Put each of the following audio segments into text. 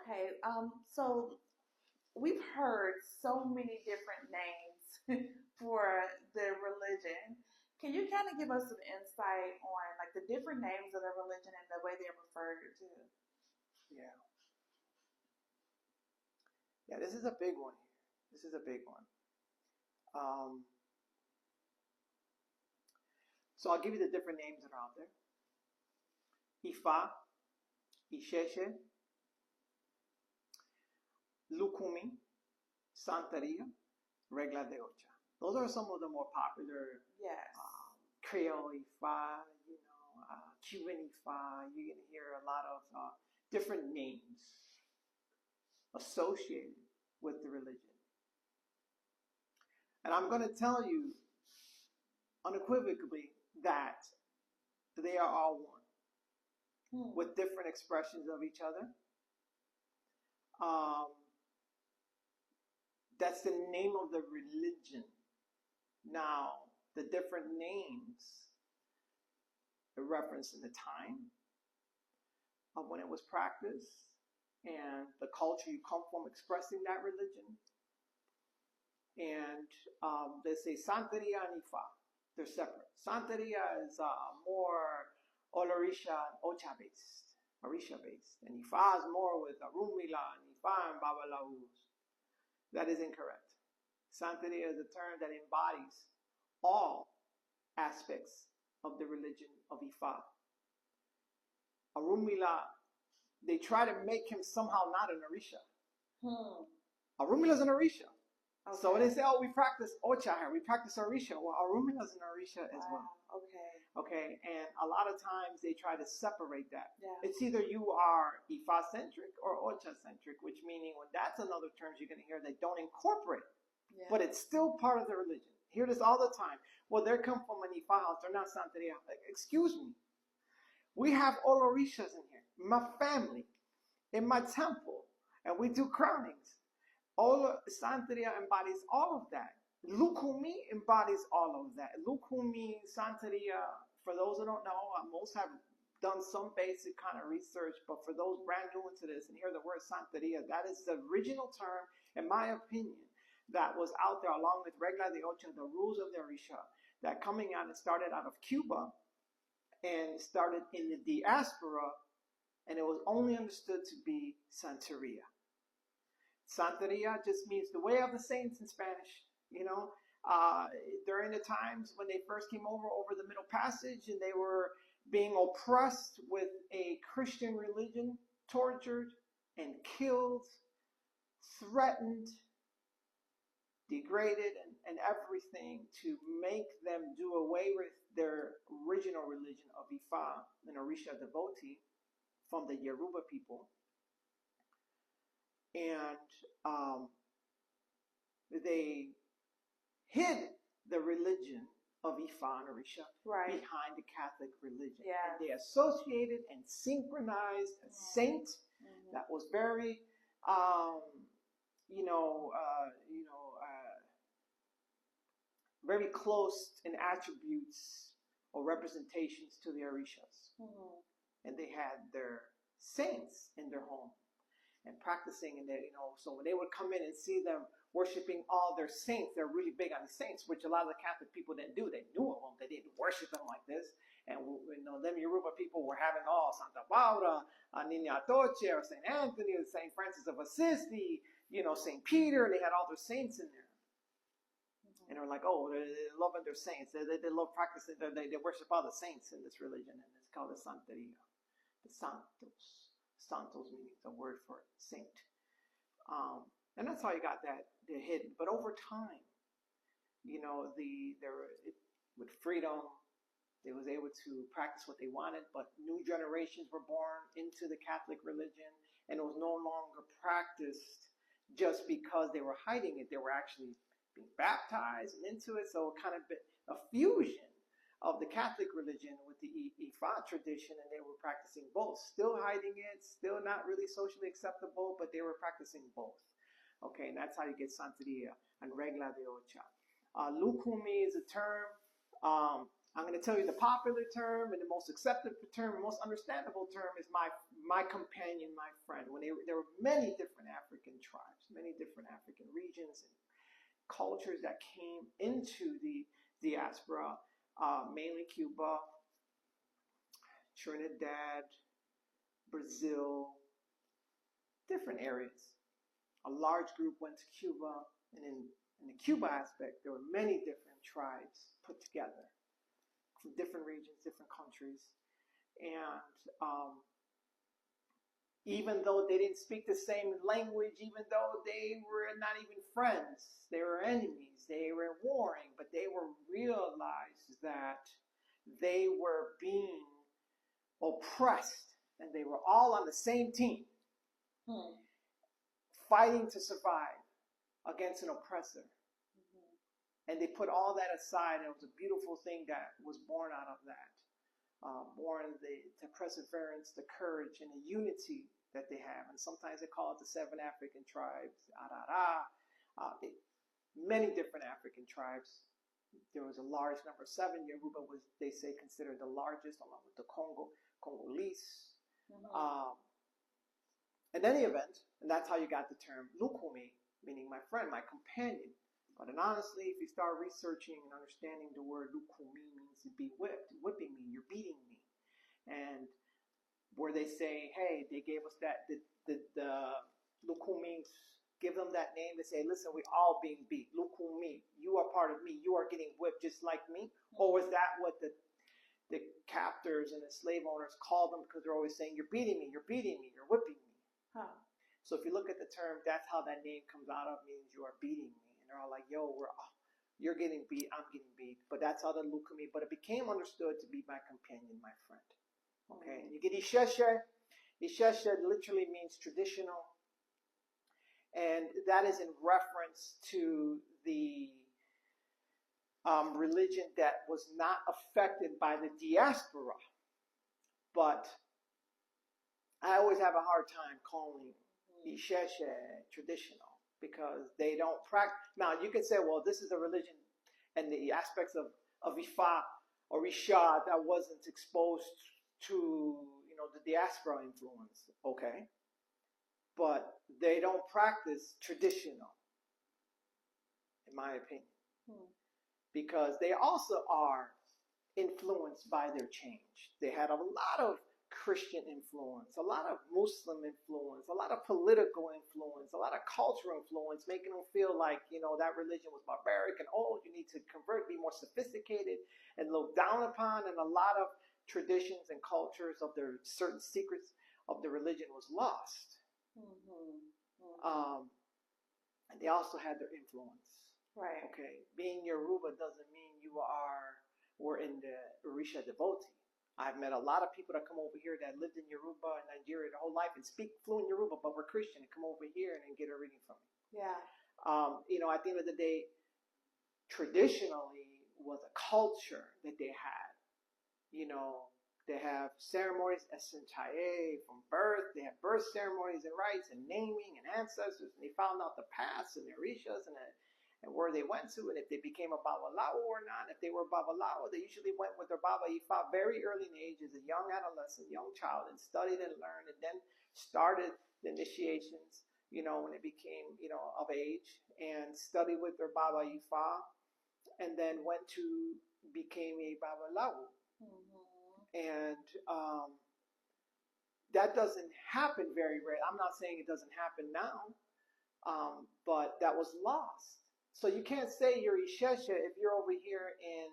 Okay, so we've heard so many different names for the religion. Can you kind of give us some insight on like the different names of the religion and the way they're referred to? Yeah, yeah. This is a big one here. This is a big one. Um, so I'll give you the different names that are out there: Ifa, Isheshe, Lukumi, Santeria, Regla de Ocha. Those are some of the more popular Yes. Creole Ifa, Cuban Ifa. You're gonna hear a lot of different names associated with the religion. And I'm going to tell you unequivocally that they are all one with different expressions of each other. That's the name of the religion. Now, the different names are referenced in the time of when it was practiced and the culture you come from expressing that religion. And they say Santeria and Ifa. They're separate. Santeria is more Olorisha and Ocha based, Orisha based. And Ifa is more with Arumila and Ifa and Babalaus. That is incorrect. Santeria is a term that embodies all aspects of the religion of Ifa. Arumila, they try to make him somehow not an Orisha. Arumila is an Orisha. Okay. So they say, oh, we practice Ocha here, we practice Orisha. Well, Arumila is an Orisha as well. Okay, and a lot of times they try to separate that. Yeah. It's either you are Ifa-centric or Ocha-centric, which meaning when that's another term you're going to hear, they don't incorporate. Yeah. But it's still part of the religion. Hear this all the time. Well, they come from an Ifa house, they're not Santeria. Like, excuse me. We have all Orishas in here. My family, in my temple, and we do crownings. All Santeria embodies all of that. Lukumi embodies all of that. Lukumi, Santeria, for those who don't know, most have done some basic kind of research, but for those brand new into this and hear the word Santeria, that is the original term, in my opinion, that was out there along with Regla de Ocha, the rules of the Orisha, that coming out and started out of Cuba and started in the diaspora, and it was only understood to be Santeria. Santeria just means the way of the saints in Spanish. During the times when they first came over the Middle Passage and they were being oppressed with a Christian religion, tortured and killed, threatened, degraded, and everything to make them do away with their original religion of Ifa, an Orisha devotee from the Yoruba people. And they hid the religion of Ifa and Orisha behind the Catholic religion. Yeah. And they associated and synchronized a saint that was very, very close in attributes or representations to the Orishas. And they had their saints in their home and practicing, and so when they would come in and see them worshiping all their saints, they're really big on the saints, which a lot of the Catholic people didn't do. They knew of them, they didn't worship them like this. And them Yoruba people were having all Santa Barbara, Niña Toche, or Saint Anthony, or Saint Francis of Assisi, Saint Peter. They had all their saints in there, and they're like, oh, they're loving their saints. They love practicing. They worship all the saints in this religion, and it's called the Santeria, the Santos. Santos meaning the word for saint. And that's how you got that hidden. But over time, with freedom, they was able to practice what they wanted, but new generations were born into the Catholic religion, and it was no longer practiced just because they were hiding it. They were actually being baptized and into it, so it kind of been a fusion of the Catholic religion with the Ifa tradition, and they were practicing both. Still hiding it, still not really socially acceptable, but they were practicing both. Okay, and that's how you get Santeria and Regla de Ocha. Lukumi is a term I'm going to tell you the popular term and the most accepted term, the most understandable term is my companion, my friend. There were many different African tribes, many different African regions and cultures that came into the diaspora, mainly Cuba, Trinidad, Brazil, different areas. A large group went to Cuba, and in the Cuba aspect, there were many different tribes put together from different regions, different countries. And even though they didn't speak the same language, even though they were not even friends, they were enemies, they were warring, but they were realized that they were being oppressed, and they were all on the same team, fighting to survive against an oppressor. And they put all that aside, and it was a beautiful thing that was born out of that. Born the perseverance, the courage, and the unity that they have. And sometimes they call it the 7 African tribes, many different African tribes. There was a large number. 7, Yoruba was, they say, considered the largest, along with the Congolese. In any event, and that's how you got the term Lukumi, meaning my friend, my companion. But honestly, if you start researching and understanding the word Lukumi means to be whipped, whipping me, you're beating me. And where they say, hey, they gave us that, the Lukumi, give them that name, they say, listen, we all being beat. Lukumi, you are part of me, you are getting whipped just like me. Or was that what the captors and the slave owners called them, because they're always saying, you're beating me, you're whipping me. So if you look at the term, that's how that name comes out of, means you are beating me. And they're all like, yo, you're getting beat, I'm getting beat. But that's how the Lukumi, but it became understood to be my companion, my friend. Okay, and you get Isheshe. Isheshe literally means traditional. And that is in reference to the religion that was not affected by the diaspora. But I always have a hard time calling Isheshe traditional, because they don't practice. Now, you can say, well, this is a religion and the aspects of Ifa or Isha that wasn't exposed to, the diaspora influence. Okay. But they don't practice traditional, in my opinion. Because they also are influenced by their change. They had a lot of Christian influence, a lot of Muslim influence, a lot of political influence, a lot of cultural influence, making them feel like, that religion was barbaric and old. You need to convert, be more sophisticated and looked down upon. And a lot of traditions and cultures of their certain secrets of the religion was lost. And they also had their influence. Right. Okay. Being Yoruba doesn't mean were in the Orisha devotee. I've met a lot of people that come over here that lived in Yoruba and Nigeria their whole life and speak fluent Yoruba, but were Christian, and come over here and get a reading from me. Yeah. At the end of the day, traditionally was a culture that they had. They have ceremonies, Esenchaye, from birth. They have birth ceremonies and rites and naming and ancestors, and they found out the past and their Orishas and where they went to, and if they became a Babalawo or not. If they were Babalawo, they usually went with their Baba Ifa very early in age, as a young adolescent, young child, and studied and learned, and then started the initiations, when they became, of age, and studied with their Baba Ifa, and then went to became a Babalawo. And that doesn't happen very rarely. I'm not saying it doesn't happen now, but that was lost. So you can't say you're Isheshe if you're over here in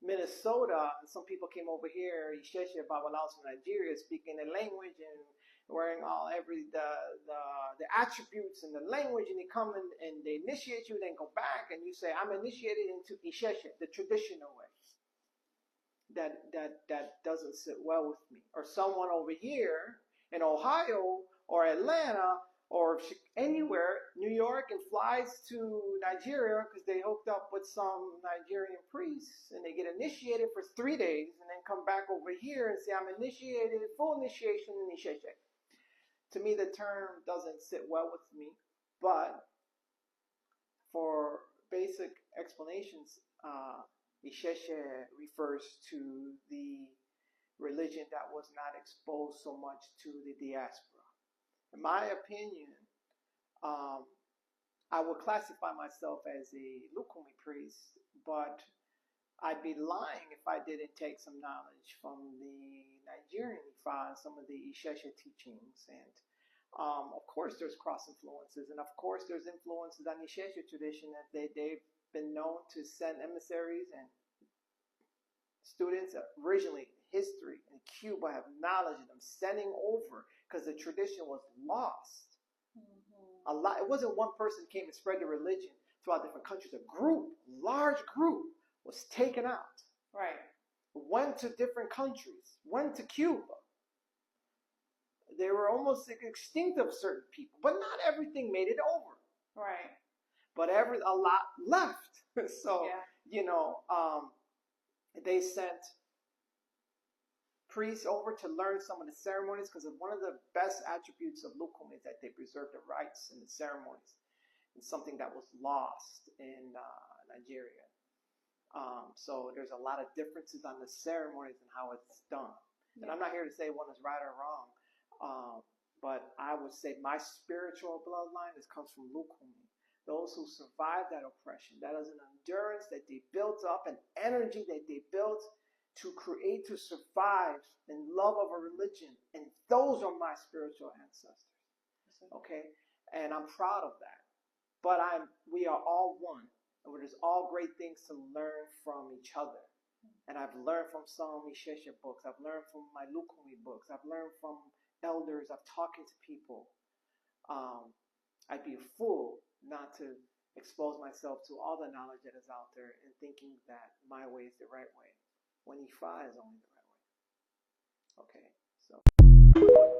Minnesota, and some people came over here, Isheshe Babalaos from Nigeria, speaking the language and wearing the attributes and the language, and they come and they initiate you, then go back, and you say, I'm initiated into Isheshe, the traditional way. That doesn't sit well with me. Or someone over here in Ohio or Atlanta or anywhere, New York, and flies to Nigeria because they hooked up with some Nigerian priests, and they get initiated for 3 days, and then come back over here and say, I'm initiated, full initiation in Isheshe. To me, the term doesn't sit well with me, but for basic explanations, Isheshe refers to the religion that was not exposed so much to the diaspora. In my opinion, I would classify myself as a Lukumi priest, but I'd be lying if I didn't take some knowledge from the Nigerian Ifa, some of the Isheshe teachings. And of course, there's cross influences. And of course, there's influences on the Isheshe tradition that they've been known to send emissaries and students originally history in Cuba have knowledge of them sending over because the tradition was lost. A lot. It wasn't one person came and spread the religion throughout different countries. A group, large group, was taken out. Right. Went to different countries. Went to Cuba. They were almost extinct of certain people, but not everything made it over. Right. But a lot left. So they sent priests over to learn some of the ceremonies because one of the best attributes of Lukum is that they preserve the rites and the ceremonies. It's something that was lost in Nigeria. So there's a lot of differences on the ceremonies and how it's done. Yeah. And I'm not here to say one is right or wrong, but I would say my spiritual bloodline comes from Lukumi. Those who survived that oppression, that is an endurance that they built up, an energy that they built to create, to survive in love of a religion. And those are my spiritual ancestors. Okay? And I'm proud of that. But we are all one. And there's all great things to learn from each other. And I've learned from some Isheshe books. I've learned from my Lukumi books. I've learned from elders. I've talking to people. I'd be a fool not to expose myself to all the knowledge that is out there and thinking that my way is the right way, when Ifa is only the right way. Okay, so